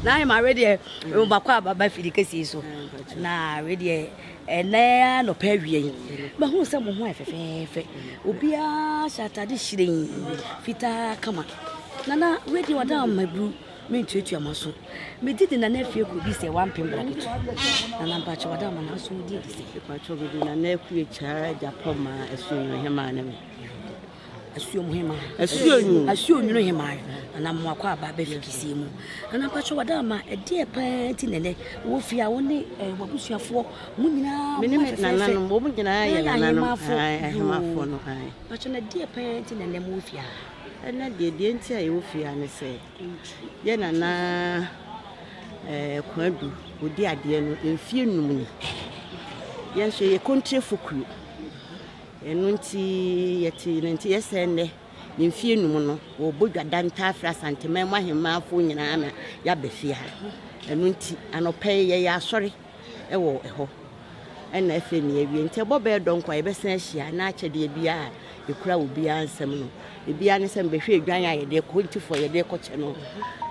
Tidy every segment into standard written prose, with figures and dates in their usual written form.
na I'm already mbakwa baba fili kesi so na already na no pawie ma hu se mo ho efefefe obia shatade shirin fita kama na ready wada mabru me tuatu amaso me didi na na fie ko bi se wan pem bracket na mpa che wada ma na so di se pa cho bi na na ku e cha Japan ma Anniversary Hemaa na me Anniversary Hemaa na mo akwa aba ba fikisi mu na mpa che wada ma e de panti nene wo fia wo ne wabusuafo mu nyina me na na no mo nyina ya na no Hemaa fo no ai pa che na de panti nene mo fia na de ntia ye wo fia ne se ye na kwadu odi ade no mfie num ni ye hwe ye kontre fokuru enu nti yese ne mfie num no wo bodwada nta afra Asante Hemaa fo nyina na ya befia enu nti anope ye ya asori ewo eho ena efe ni ewie nti bobe donkwa ye besen ahia na achede bia ekura obi ansem no ebia ne sem behwe edwan aye de kontifo ye de koche no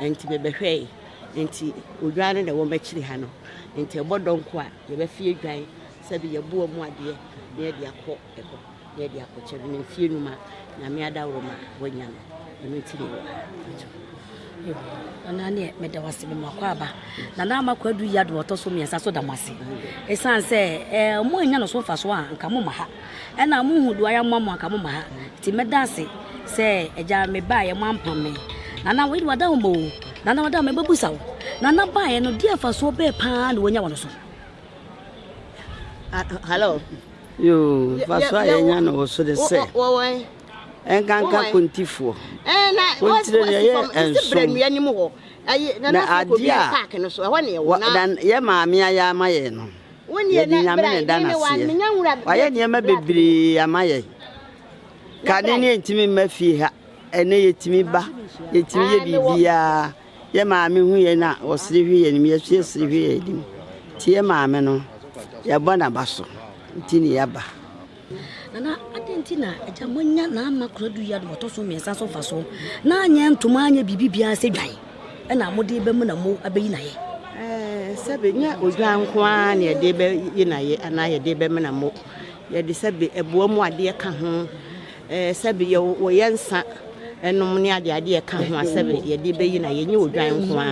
enti behwe enti odwan ne wo machiri ha no enti bodonkwa ye befie edwan sabi ye buo mu ade ne de akọ eho ne de akoche ne mfie numa na me adawroma wonya no enti ne yo na ne me da wase me makwa aba na makwadu ya do otoso miensa so da mwase esan se mo anya no so fa so a nka mo ma ha na mo hu do aya mo anka mo ma ha ti me dance se eja me ba ye mo ampam me na we wada mo na wada me babusa wo na ba ye no dia fa so be pa na wonya wono so hello yo fa so anya no so de se enkanka kontifo na kontire ye enso ni mu ho ayi na ko bi park no so ehone ye wona dan ye maame aya amaye no woni ye na waye ne ma bebiri amaye kane ne ntimi mafi ha ene yetimi ba yetimi ye bibia ye maame hu ye na osiri hwe ye ni ye siri hwe ye dim ti ye maame no ye bona baso ntini ya ba na adentina eja monya na amakradu ya do toso miensa so faso na anya ntoma anya bibibia se dwan na mode be mu na mo abeyi na ye sabe nya odwan kwa na ye de be yi na ye ana ye de be mu na mo ye de sabe ebuo mu ade ka ho sabe ye wo yensa enum ni ade ka ho sabe ye de be yi na ye nya odwan kwa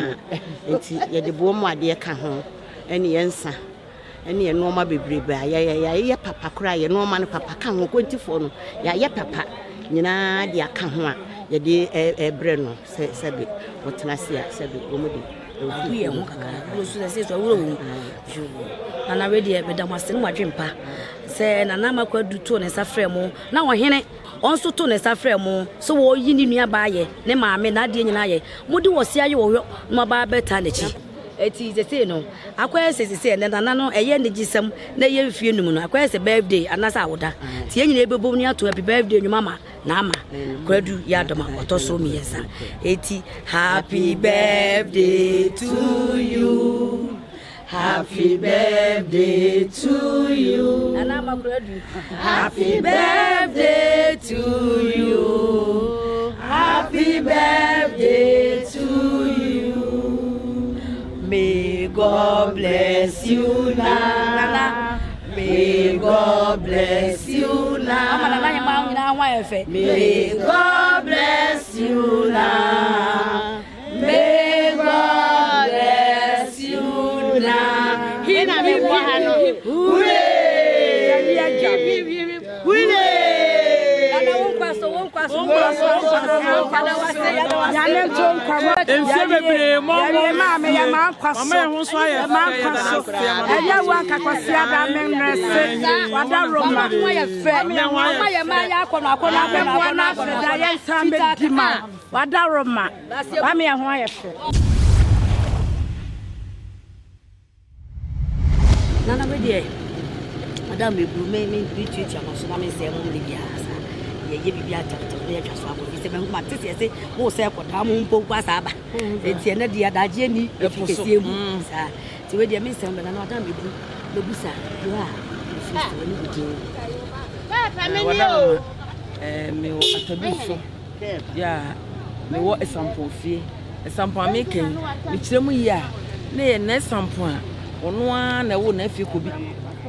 enti ye de buo mu ade ka ho eni yensa eni ye no ma bebrebe ya papa kura ye no ma no papa ka ho kontifo no ya papa nyina de aka ho a ye de ebre no sebe wotena sia sebe omudi ye ho kaka wo so se so wuro wo na we de be da mwase no adwempa se na makwadu to ne safre mu na wo hene onso to ne safre mu so wo yi ni nua ba ye ne maame na de nyina ye mudi wo sia ye wo no ba beta na chi eti ze no akwa se na no eye ne gisam na ye fie num no akwa se birthday anasa awoda ti enyina ebebo ni ato happy birthday nyuma ma na ama kwadu ya doma otoso miensa eti happy birthday to you, happy birthday to you, anama kwadu happy birthday to you, happy birthday to you. May God bless you now. May God bless you now. May God bless you now. May God bless you now. Hooray! Nana me dey madam me bru me tweet am so na me say mo le bia sa ye bibia tata ye twa so akọ se me ma tete se mo se kwota mo mpo kwa sa ba enti na dia daje ni efikesie mu sa ti we dia me se me na madam me bru le busa yo a ni budi papa me ni o me wo atabufo ya me wo esampofie sampo ameken me kiremu ya na ye na sampo a ono a na wo na afie ko bi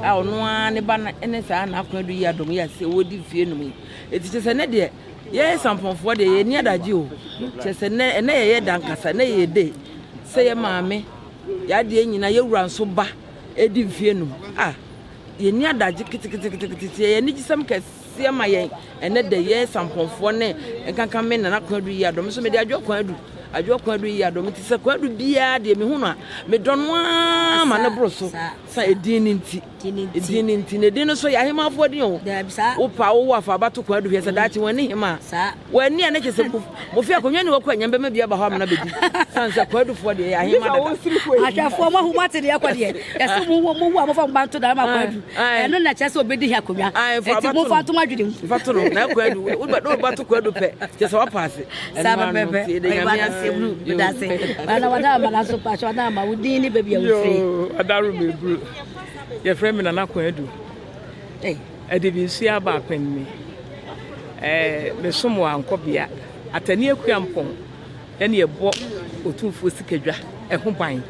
a ono a ne ba na ene sa na akwadu yi adom ya se wo di fie no mu eti se ne de ye sampo fo de ye ni adaji o se ne ye dankasa na ye de se ye maame ya de nyina ye wura nso ba edi fie no ah ye ni adaji kitikiti ye ni gisam kase ma ye ene de ye sampo fo ne enkankan me na akwadu yi adom so me de adwo kwadu yi adom ti se kwadu bia de me hunu a me dono a ma ne broso sa edin nti ne din so ya hema afo din o pa wo afa bato kwadu hwe se dachi wani hema wani ane ke se mo fi akonwa ni wakwa nyambe me bia ba ho amana bedi sanse kwadu fo de ya hema da ahwafo ma hu mate de akwade e so mo amofa mbanto da ma kwadu eno na che se obedi hi akonwa eti mo fa to madwede mu fa to no na kwadu wo bato kwadu pe che se wa paase sa bebe de nyamia That's it. Madam, so patch, Madam, I would need baby. Adaru me bro. Your friend me na kwadu. Eh, e de bi sia ba pen mi. Me somo ankobia. Atani akuampon. Ene ye bo otumfo sikadwa e ho ban.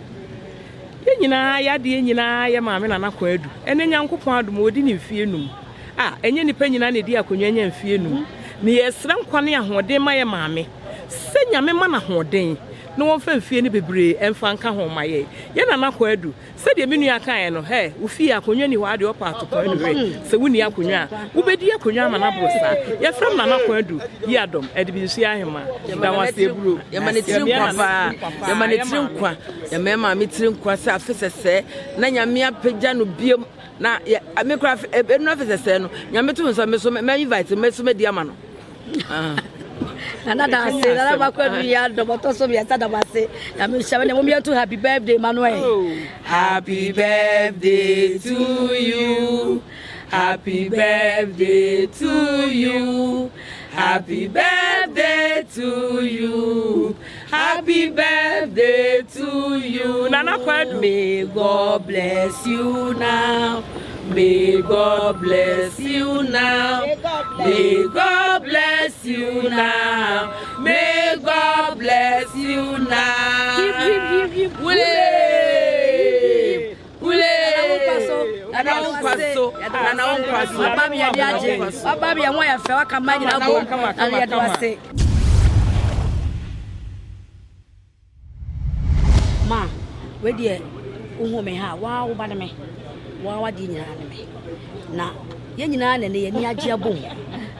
Ye nyina ya de nyina ye maame na kwadu. Ene nyankopon adom odi ne fie num. Ah, enye nipa nyina ne di akonwa nya fie num. Ne yesra nkwane ahode ma ye maame. Senya me mana hoden no won fa fie ni bebre emfa nka ho maye ye na nakwadu se de menu aka ye no he wo fie akonwa ni wa de opa atoko ni se wuni akonwa wo bedi akonwa ma na brosa ye fram na nakwadu yi adom edibisu ahema da wase bro ye mane trinkwa pa ye mane trinkwa ye mema me trinkwa se afesese na nyame apagya no biem na me kra enu afesese no nyame to so me so me invite me so me di ama no Another say that I'm going to do but so we are sad about say I'm going to happy birthday Manuel. Happy birthday to you. Happy birthday to you. Happy birthday to you. Happy birthday to you. Nana kwadu. May God bless you now. May God bless you now. May God bless you now. May God bless you now. Give. Ma, where dear, me ha, wow, baname. Wa di nyina ne me na ye nyina ne ye ni agye abom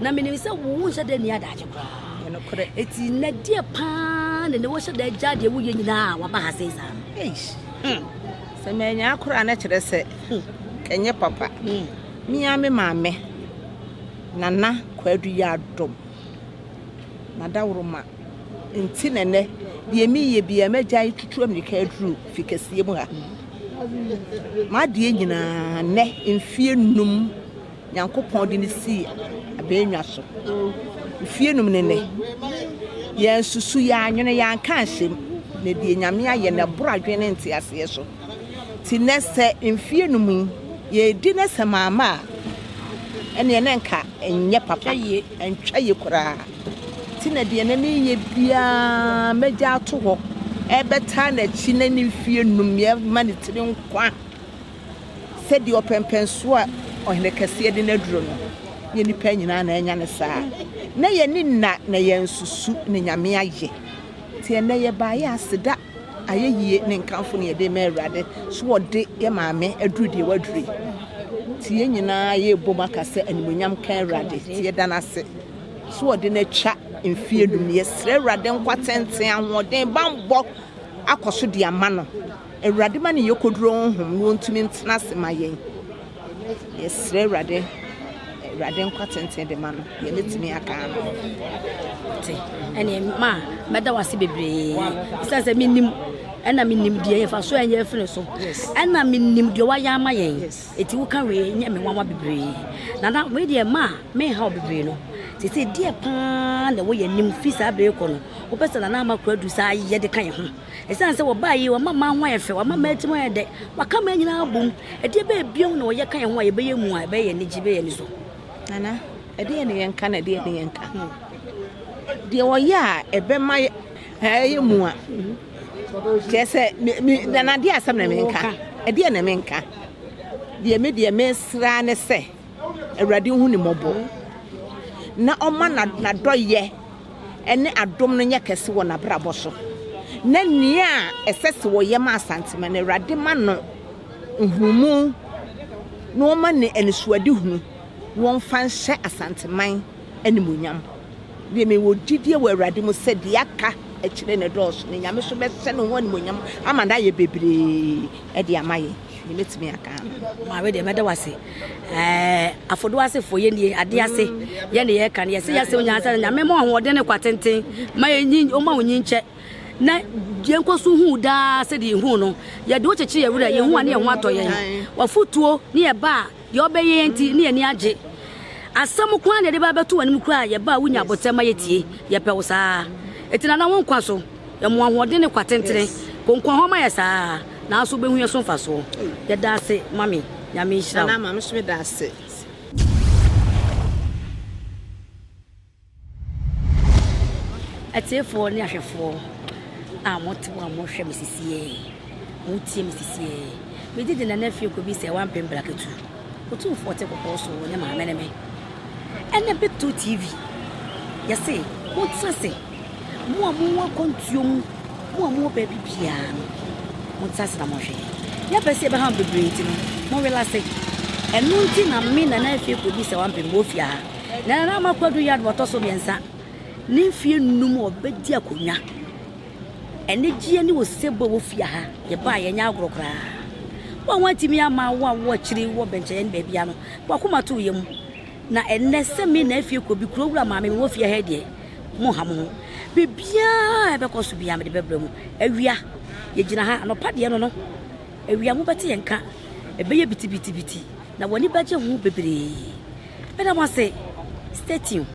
na me ne se wo hye de ni adaje kra ye no kore eti na die pa ne wo hye de agya de wo ye nyina wa ba ha sei sa se me nya akora na kire se kenye papa mi ame maame nana kwadu ya adom na dawroma enti nene de mi ye bia magya tutu amerika aduru fikasie mu ha ma die nyina ne mfie num nyankopon de ne si abenwa so mfie num ne ne ye susu ya anwene ya nka asem ne die nyame aye ne boradwene nti ase so ti nese mfie num ye di nese mama ene ne nka enye papa ye entwa ye kura ti na die ne ye bia magya to ho ebeta na chi na ni fie num ye mani tiri nkwa se di opempenso a ohne kase de na duro no ye ni pa nyina na enya ne saa na ye ni na ye nsusu ne nyame aye tie na ye ba ya aseda ayeyie ne nkanfo ne ye de ma awrade so wode ye maame aduru de waduri tie nyina ye boma kase animonyam kan awrade tie danase so wode na twa mfie num ye sre awrade nkwatenten ahoden bambo akoso de ama no awrade ma ne yekoduro honhom no ntumi ntena se ma yen ye sre awrade nkwatenten de ma no ye letimi aka no te ene ma meda wase bebre sase minim ena minim de fa so enye fene so ena minim de wa ya ma yen eti wo kan we nya me wanwa bebre na we de ma me ha bebre no tete die pa na wo ye nim fisa be ko no wo pesa na ma kwadu sa ye de kan ye ho esan se wo ba yi wo mama ho efe wo mama etimo ye de wa ka ma nyina bom e de be biom na wo ye kan ye ho ye be ye mu a be ye ni jibe ye ni so nana e de ye ne yen kan e de ye ne yen kan de wo ya e be ma Hey, mua. Just say, then I dear some menka. A dear menka. The media miss ran say. A radio hunimobo. Na o man na do ye. Ene adom no nyakese wo na brabo so. Na nia esese wo ye ma Asante ma na rade ma no. Nhumu. No ma ne ensuade hunu. Won fan hye Asante man animunyam. De me wo didie wo rade mu se de aka akire ne dos ne nyame so be se no won animunyam amanda ye bebre e de amaye. Ni metimi aka. Ma we de meda wase. Afodo wase fo ye nie ade ase. Ye ne ye kan ye se ye se onya ase nyame mo hoode ne kwatenten. Ma ye o ma onyi nche. Na yenko so hu da se de hu no. Ye de o chechi ye wura ye hu ane ye hu atoye. Wafutuo ne ye ba ye obeye enti ne ye ni age. Asam kwa ne de ba beto wani mkura ye ba wunya botema ye tie ye pe wo saa. Etina na won kwa so ye mo hoode ne kwatenten. Konkon ho ma ye saa. Na so be hu ye so fa so. Ye da se mami nyame hira. Na mama so da se. Atiefo ne ahwefo. Motiwa mo hwe misisiye. Mutie misisiye. Me didi na na fie ko bi se wan pembra ketu. Otu forte ko so ne ma meneme. Ene big 2 TV. Yese, mo tsase. Mo wa kontuom. Mo ba bibia. Mo tsase na mo hwe. Ya pese be ha bebre nti no. Mo relax. Enu nti na me na fie ko bi se wan pembra ofia. Na makwadu yad wotoso biensa. Ni fie num obedi akonya. Ene gie ni wo sebo wo fia ha. Ye ba ye nya agorokra. Wa wantimi ama wo chiri wo benche ne bia no. Wa kuma to yem. Na enne se me na fie ko bi kuro wura ma me wo fie ha de. Mo ha mo. Bibia e be ko so bia me de bebre mu. Awia ye gina ha no pade no no. Awia mo bete yenka. E be ye biti. Na woni baje hu bebre. Be da mo say stay tuned.